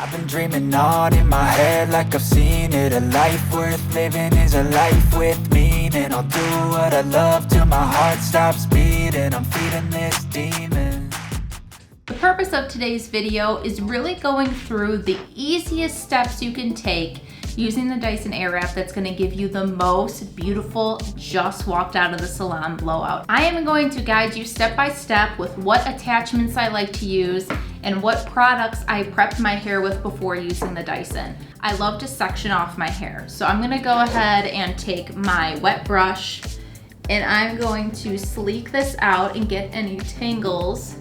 I've been dreaming on in my head like I've seen it. A life worth living is a life with meaning. I'll do what I love till my heart stops beating. I'm feeding this demon. The purpose of today's video is really going through the easiest steps you can take using the Dyson Airwrap that's going to give you the most beautiful, just walked out of the Salon Blowout. I am going to guide you step by step with what attachments I like to use and what products I prepped my hair with before using the Dyson. I love to section off my hair, so I'm going to go ahead and take my wet brush and I'm going to sleek this out and get any tangles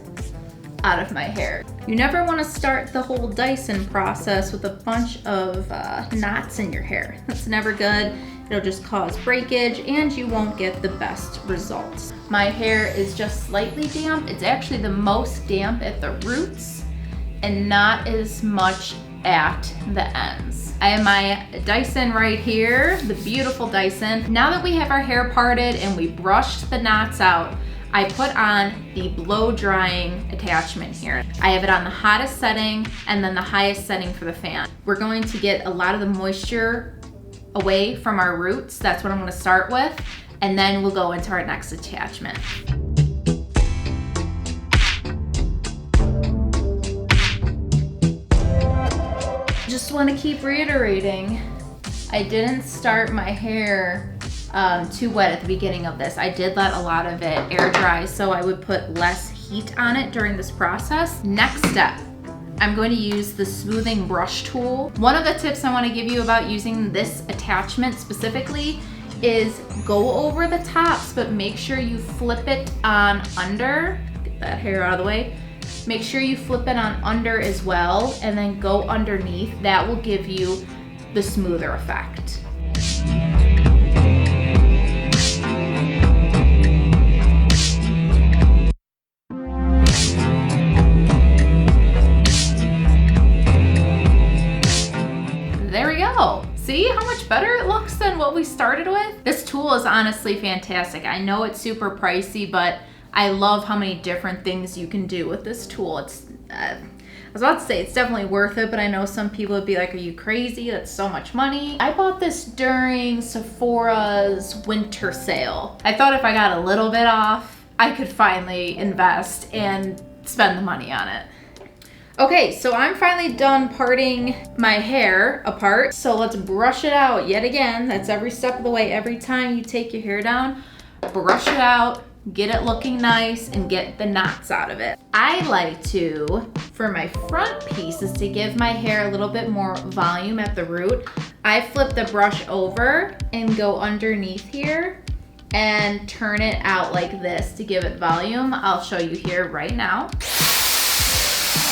out of my hair. You never want to start the whole Dyson process with a bunch of knots in your hair. That's never good. It'll just cause breakage and you won't get the best results. My hair is just slightly damp. It's actually the most damp at the roots and not as much at the ends. I have my Dyson right here, the beautiful Dyson. Now that we have our hair parted and we brushed the knots out, I put on the blow drying attachment here. I have it on the hottest setting and then the highest setting for the fan. We're going to get a lot of the moisture away from our roots. That's what I'm going to start with. And then we'll go into our next attachment. Just want to keep reiterating, I didn't start my hair too wet at the beginning of this. I did let a lot of it air dry so I would put less heat on it during this process. Next step, I'm going to use the smoothing brush tool. One of the tips I want to give you about using this attachment specifically is go over the tops, but make sure you flip it on under. Get that hair out of the way. Make sure you flip it on under as well and then go underneath. That will give you the smoother effect. See how much better it looks than what we started with? This tool is honestly fantastic. I know it's super pricey, but I love how many different things you can do with this tool. I was about to say it's definitely worth it, but I know some people would be like, are you crazy? That's so much money. I bought this during Sephora's winter sale. I thought if I got a little bit off, I could finally invest and spend the money on it. Okay, so I'm finally done parting my hair apart. So let's brush it out yet again. That's every step of the way. Every time you take your hair down, brush it out, get it looking nice, and get the knots out of it. I like to, for my front pieces, to give my hair a little bit more volume at the root, I flip the brush over and go underneath here and turn it out like this to give it volume. I'll show you here right now.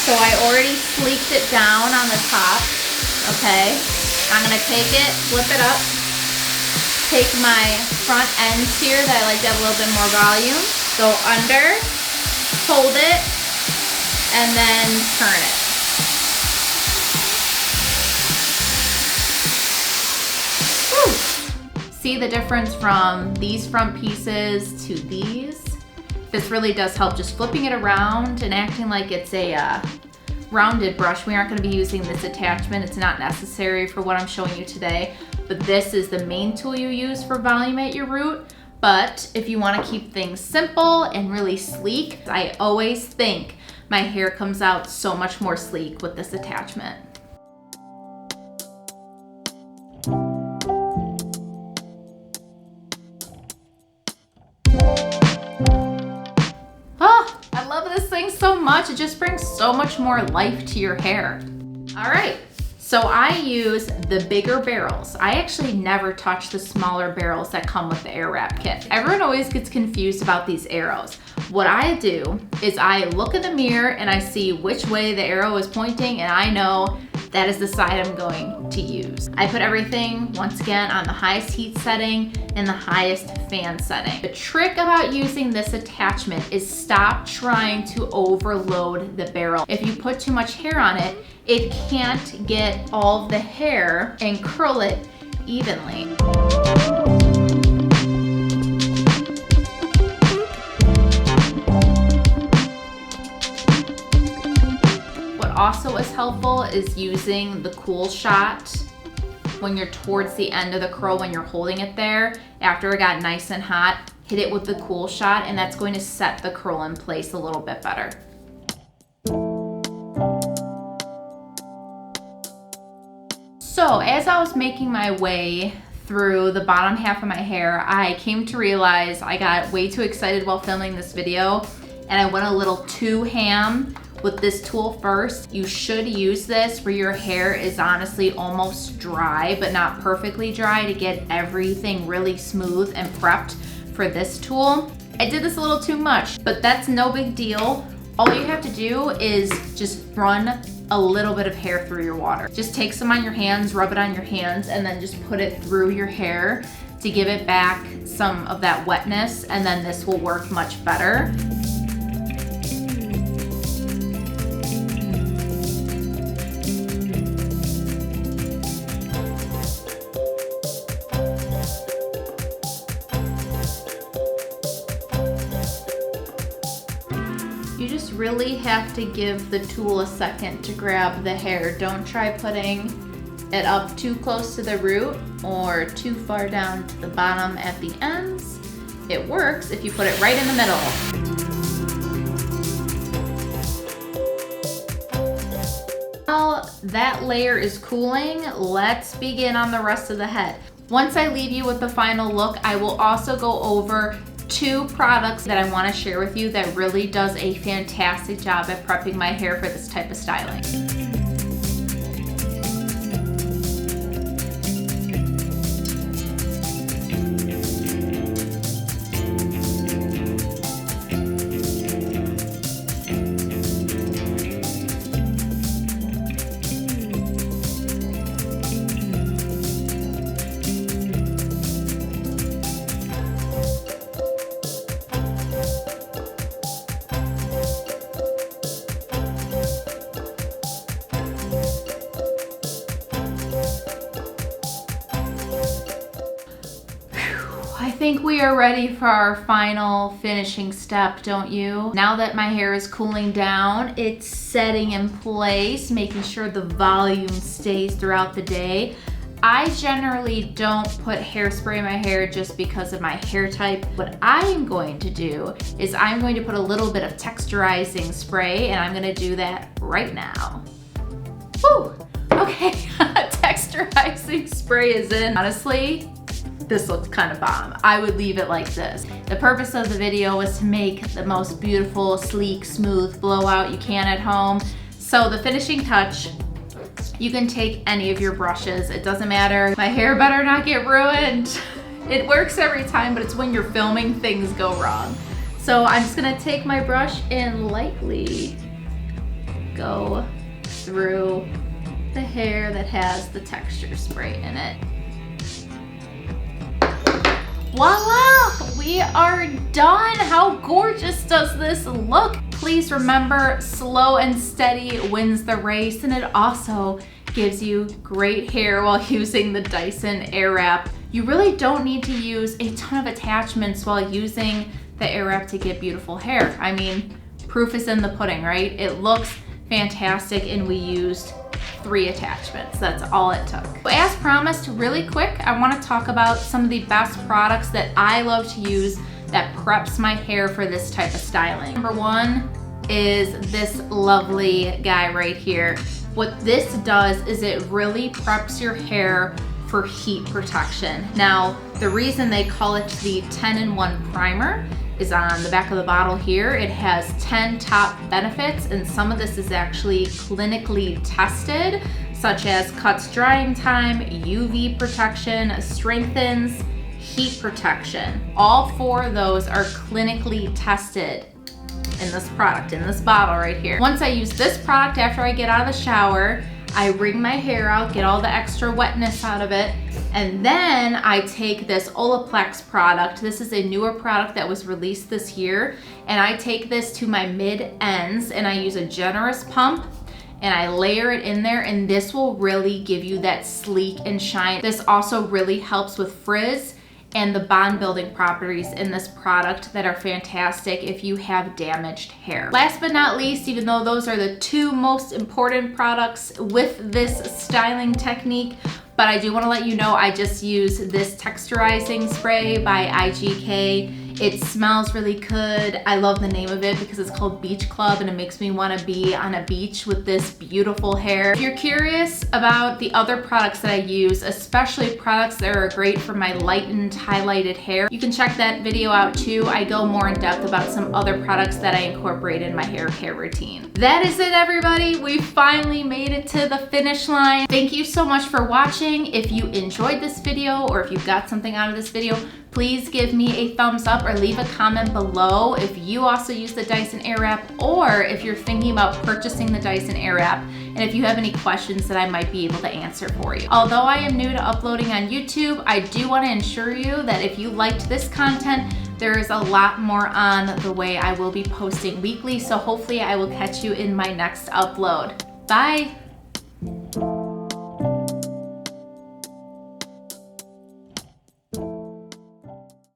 So I already sleeked it down on the top, okay? I'm gonna take it, flip it up, take my front ends here that I like to have a little bit more volume, go under, hold it, and then turn it. Whew. See the difference from these front pieces to these? This really does help, just flipping it around and acting like it's a rounded brush. We aren't going to be using this attachment. It's not necessary for what I'm showing you today, but this is the main tool you use for volume at your root. But if you want to keep things simple and really sleek, I always think my hair comes out so much more sleek with this attachment. So much, it just brings so much more life to your hair. All right, so I use the bigger barrels. I actually never touch the smaller barrels that come with the Airwrap kit. Everyone always gets confused about these arrows. What I do is I look in the mirror and I see which way the arrow is pointing and I know that is the side I'm going to use. I put everything, once again, on the highest heat setting and the highest fan setting. The trick about using this attachment is stop trying to overload the barrel. If you put too much hair on it, it can't get all of the hair and curl it evenly. also is helpful is using the cool shot when you're towards the end of the curl, when you're holding it there. After it got nice and hot, hit it with the cool shot, and that's going to set the curl in place a little bit better. So as I was making my way through the bottom half of my hair, I came to realize I got way too excited while filming this video, and I went a little too ham with this tool first. You should use this where your hair is honestly almost dry, but not perfectly dry, to get everything really smooth and prepped for this tool. I did this a little too much, but that's no big deal. All you have to do is just run a little bit of hair through your water. Just take some on your hands, rub it on your hands, and then just put it through your hair to give it back some of that wetness, and then this will work much better. You just really have to give the tool a second to grab the hair. Don't try putting it up too close to the root or too far down to the bottom at the ends. It works if you put it right in the middle. While that layer is cooling, let's begin on the rest of the head. Once I leave you with the final look, I will also go over 2 products that I want to share with you that really does a fantastic job at prepping my hair for this type of styling. I think we are ready for our final finishing step, don't you? Now that my hair is cooling down, it's setting in place, making sure the volume stays throughout the day. I generally don't put hairspray in my hair just because of my hair type. What I am going to do is I'm going to put a little bit of texturizing spray, and I'm gonna do that right now. Woo! Okay, texturizing spray is in. Honestly, this looks kind of bomb. I would leave it like this. The purpose of the video was to make the most beautiful, sleek, smooth blowout you can at home. So the finishing touch, you can take any of your brushes. It doesn't matter. My hair better not get ruined. It works every time, but it's when you're filming things go wrong. So I'm just gonna take my brush and lightly go through the hair that has the texture spray in it. Voila! We are done! How gorgeous does this look? Please remember, slow and steady wins the race, and it also gives you great hair while using the Dyson Airwrap. You really don't need to use a ton of attachments while using the Airwrap to get beautiful hair. I mean, proof is in the pudding, right? It looks fantastic, and we used 3 attachments. That's all it took. As promised, really quick, I want to talk about some of the best products that I love to use that preps my hair for this type of styling. Number 1 is this lovely guy right here. What this does is it really preps your hair for heat protection. Now, the reason they call it the 10-in-1 primer is on the back of the bottle here. It has 10 top benefits, and some of this is actually clinically tested, such as cuts drying time, UV protection, strengthens, heat protection. All 4 of those are clinically tested in this product, in this bottle right here. Once I use this product after I get out of the shower, I wring my hair out, get all the extra wetness out of it, and then I take this Olaplex product. This is a newer product that was released this year, and I take this to my mid-ends, and I use a generous pump, and I layer it in there, and this will really give you that sleek and shine. This also really helps with frizz and the bond building properties in this product that are fantastic if you have damaged hair. Last but not least, even though those are the two most important products with this styling technique, but I do want to let you know I just use this Texturizing spray by IGK. It smells really good. I love the name of it because it's called Beach Club and it makes me want to be on a beach with this beautiful hair. If you're curious about the other products that I use, especially products that are great for my lightened, highlighted hair, you can check that video out too. I go more in depth about some other products that I incorporate in my hair care routine. That is it, everybody. We finally made it to the finish line. Thank you so much for watching. If you enjoyed this video or if you got something out of this video, please give me a thumbs up or leave a comment below if you also use the Dyson Airwrap or if you're thinking about purchasing the Dyson Airwrap and if you have any questions that I might be able to answer for you. Although I am new to uploading on YouTube, I do want to ensure you that if you liked this content, there is a lot more on the way. I will be posting weekly, so hopefully I will catch you in my next upload. Bye!